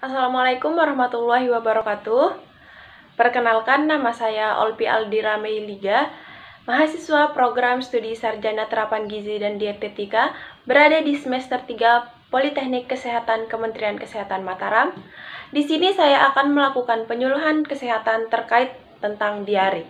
Assalamualaikum warahmatullahi wabarakatuh. Perkenalkan, nama saya Olpi Aldira Meiliga, mahasiswa program studi Sarjana Terapan Gizi dan Dietetika, berada di semester 3 Politeknik Kesehatan Kementerian Kesehatan Mataram. Di sini saya akan melakukan penyuluhan kesehatan terkait tentang diare.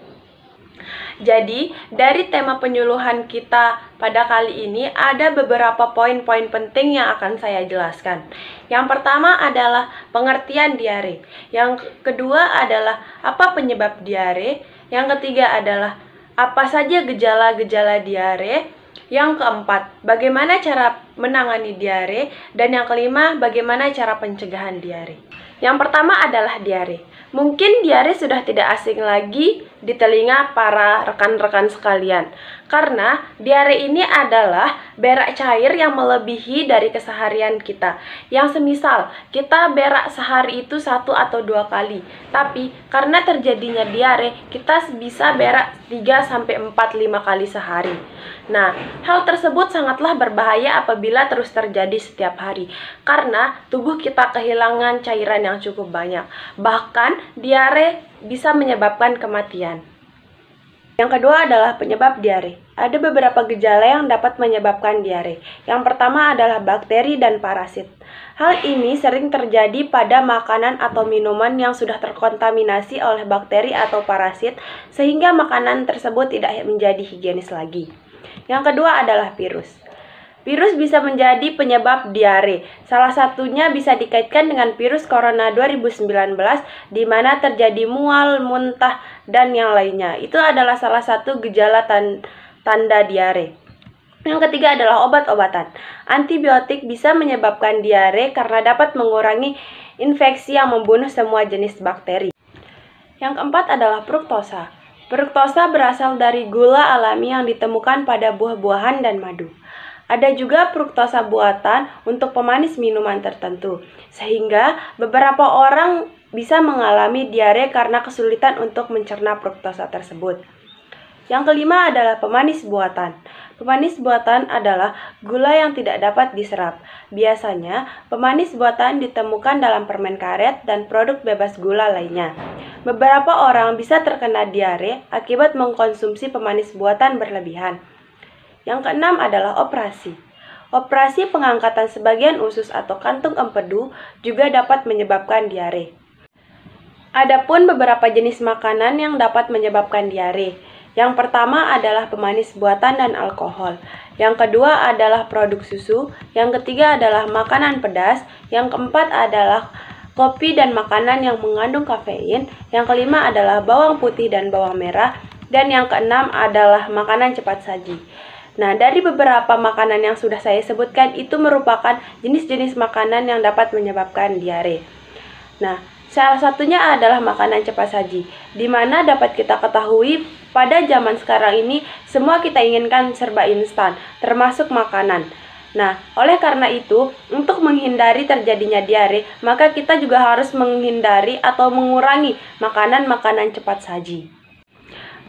Jadi, dari tema penyuluhan kita pada kali ini ada beberapa poin-poin penting yang akan saya jelaskan. Yang pertama adalah pengertian diare. Yang kedua adalah apa penyebab diare. Yang ketiga adalah apa saja gejala-gejala diare. Yang keempat, bagaimana cara menangani diare. Dan yang kelima, bagaimana cara pencegahan diare. Yang pertama adalah diare. Mungkin diare sudah tidak asing lagi di telinga para rekan-rekan sekalian, karena diare ini adalah berak cair yang melebihi dari keseharian kita. Yang semisal kita berak sehari itu 1 atau 2 kali, tapi karena terjadinya diare, kita bisa berak 3-4-5 kali sehari. Nah, hal tersebut sangatlah berbahaya apabila terus terjadi setiap hari, karena tubuh kita kehilangan cairan yang cukup banyak. Bahkan, diare bisa menyebabkan kematian. Yang kedua adalah penyebab diare. Ada beberapa gejala yang dapat menyebabkan diare. Yang pertama adalah bakteri dan parasit. Hal ini sering terjadi pada makanan atau minuman yang sudah terkontaminasi oleh bakteri atau parasit, sehingga makanan tersebut tidak menjadi higienis lagi. Yang kedua adalah virus. Virus bisa menjadi penyebab diare. Salah satunya bisa dikaitkan dengan virus corona 2019, di mana terjadi mual, muntah, dan yang lainnya. Itu adalah salah satu gejala tanda diare. Yang ketiga adalah obat-obatan. Antibiotik bisa menyebabkan diare karena dapat mengurangi infeksi yang membunuh semua jenis bakteri. Yang keempat adalah fruktosa. Fruktosa berasal dari gula alami yang ditemukan pada buah-buahan dan madu. Ada juga fruktosa buatan untuk pemanis minuman tertentu, sehingga beberapa orang bisa mengalami diare karena kesulitan untuk mencerna fruktosa tersebut. Yang kelima adalah pemanis buatan. Pemanis buatan adalah gula yang tidak dapat diserap. Biasanya, pemanis buatan ditemukan dalam permen karet dan produk bebas gula lainnya. Beberapa orang bisa terkena diare akibat mengkonsumsi pemanis buatan berlebihan. Yang keenam adalah operasi. Operasi pengangkatan sebagian usus atau kantung empedu juga dapat menyebabkan diare. Adapun beberapa jenis makanan yang dapat menyebabkan diare. Yang pertama adalah pemanis buatan dan alkohol. Yang kedua adalah produk susu. Yang ketiga adalah makanan pedas. Yang keempat adalah kopi dan makanan yang mengandung kafein. Yang kelima adalah bawang putih dan bawang merah. Dan yang keenam adalah makanan cepat saji. Nah, dari beberapa makanan yang sudah saya sebutkan, itu merupakan jenis-jenis makanan yang dapat menyebabkan diare. Nah, salah satunya adalah makanan cepat saji, di mana dapat kita ketahui pada zaman sekarang ini semua kita inginkan serba instan, termasuk makanan. Nah, oleh karena itu, untuk menghindari terjadinya diare, maka kita juga harus menghindari atau mengurangi makanan-makanan cepat saji.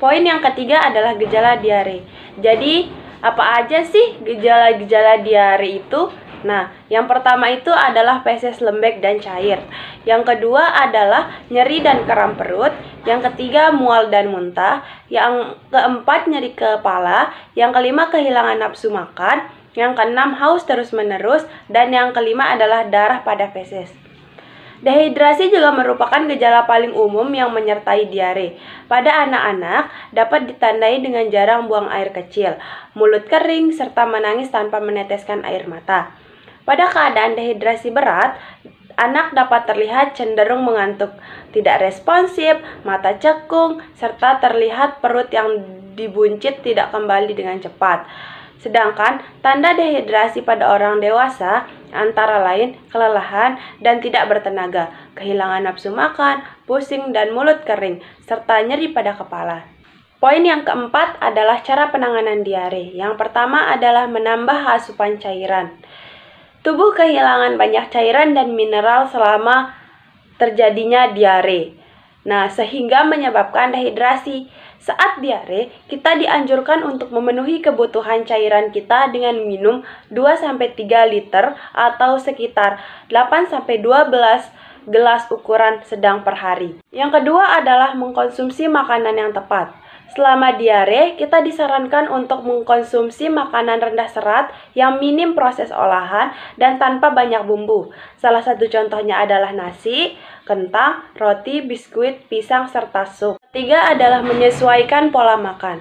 Poin yang ketiga adalah gejala diare. Jadi, apa aja sih gejala-gejala diare itu? Nah, yang pertama itu adalah feses lembek dan cair. Yang kedua adalah nyeri dan kram perut. Yang ketiga mual dan muntah. Yang keempat nyeri kepala. Yang kelima kehilangan nafsu makan. Yang keenam haus terus-menerus. Dan yang kelima adalah darah pada feses. Dehidrasi juga merupakan gejala paling umum yang menyertai diare. Pada anak-anak, dapat ditandai dengan jarang buang air kecil, mulut kering, serta menangis tanpa meneteskan air mata. Pada keadaan dehidrasi berat, anak dapat terlihat cenderung mengantuk, tidak responsif, mata cekung, serta terlihat perut yang dibuncit tidak kembali dengan cepat. Sedangkan tanda dehidrasi pada orang dewasa antara lain kelelahan dan tidak bertenaga, kehilangan nafsu makan, pusing dan mulut kering, serta nyeri pada kepala. Poin yang keempat adalah cara penanganan diare. Yang pertama adalah menambah asupan cairan. Tubuh kehilangan banyak cairan dan mineral selama terjadinya diare. Nah, sehingga menyebabkan dehidrasi. Saat diare, kita dianjurkan untuk memenuhi kebutuhan cairan kita dengan minum 2-3 liter atau sekitar 8-12 gelas ukuran sedang per hari. Yang kedua adalah mengkonsumsi makanan yang tepat. Selama diare, kita disarankan untuk mengkonsumsi makanan rendah serat yang minim proses olahan dan tanpa banyak bumbu. Salah satu contohnya adalah nasi, kentang, roti, biskuit, pisang, serta sup. Ketiga adalah menyesuaikan pola makan.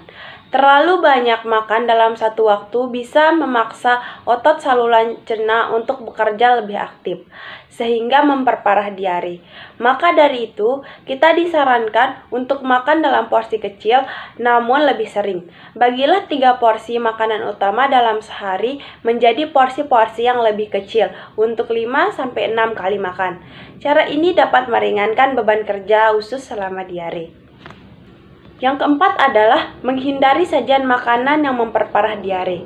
Terlalu banyak makan dalam satu waktu bisa memaksa otot saluran cerna untuk bekerja lebih aktif, sehingga memperparah diare. Maka dari itu, kita disarankan untuk makan dalam porsi kecil namun lebih sering. Bagilah 3 porsi makanan utama dalam sehari menjadi porsi-porsi yang lebih kecil untuk 5-6 kali makan. Cara ini dapat meringankan beban kerja usus selama diare. Yang keempat adalah menghindari sajian makanan yang memperparah diare.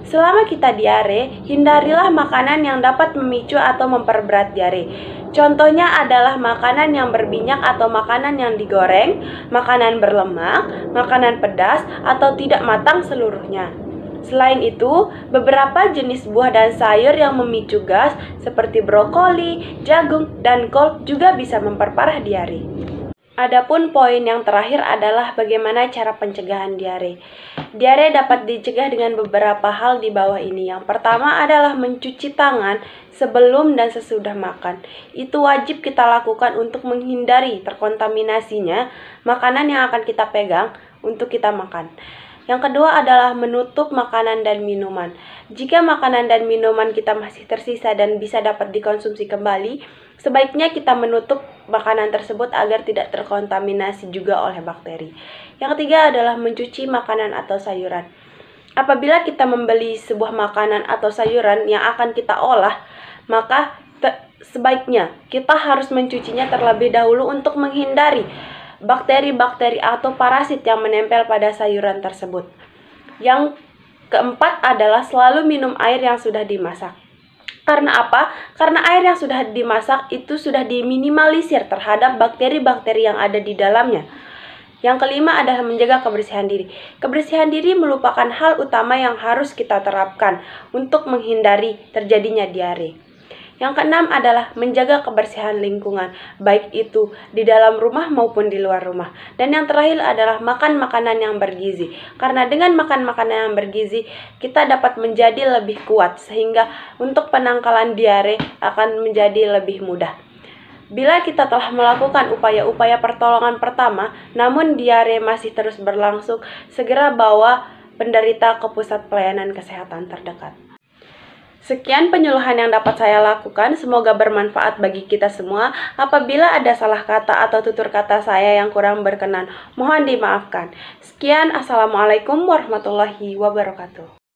Selama kita diare, hindarilah makanan yang dapat memicu atau memperberat diare. Contohnya adalah makanan yang berminyak atau makanan yang digoreng, makanan berlemak, makanan pedas, atau tidak matang seluruhnya. Selain itu, beberapa jenis buah dan sayur yang memicu gas seperti brokoli, jagung, dan kol juga bisa memperparah diare. Adapun poin yang terakhir adalah bagaimana cara pencegahan diare. Diare dapat dicegah dengan beberapa hal di bawah ini. Yang pertama adalah mencuci tangan sebelum dan sesudah makan. Itu wajib kita lakukan untuk menghindari terkontaminasinya makanan yang akan kita pegang untuk kita makan. Yang kedua adalah menutup makanan dan minuman. Jika makanan dan minuman kita masih tersisa dan bisa dapat dikonsumsi kembali, sebaiknya kita menutup makanan tersebut agar tidak terkontaminasi juga oleh bakteri. Yang ketiga adalah mencuci makanan atau sayuran. Apabila kita membeli sebuah makanan atau sayuran yang akan kita olah, maka sebaiknya kita harus mencucinya terlebih dahulu untuk menghindari bakteri-bakteri atau parasit yang menempel pada sayuran tersebut. Yang keempat adalah selalu minum air yang sudah dimasak. Karena apa? Karena air yang sudah dimasak itu sudah diminimalisir terhadap bakteri-bakteri yang ada di dalamnya. Yang kelima adalah menjaga kebersihan diri. Kebersihan diri merupakan hal utama yang harus kita terapkan untuk menghindari terjadinya diare. Yang keenam adalah menjaga kebersihan lingkungan, baik itu di dalam rumah maupun di luar rumah. Dan yang terakhir adalah makan makanan yang bergizi. Karena dengan makan makanan yang bergizi, kita dapat menjadi lebih kuat, sehingga untuk penangkalan diare akan menjadi lebih mudah. Bila kita telah melakukan upaya-upaya pertolongan pertama, namun diare masih terus berlangsung, segera bawa penderita ke pusat pelayanan kesehatan terdekat. Sekian penyuluhan yang dapat saya lakukan, semoga bermanfaat bagi kita semua. Apabila ada salah kata atau tutur kata saya yang kurang berkenan, mohon dimaafkan. Sekian, Assalamualaikum warahmatullahi wabarakatuh.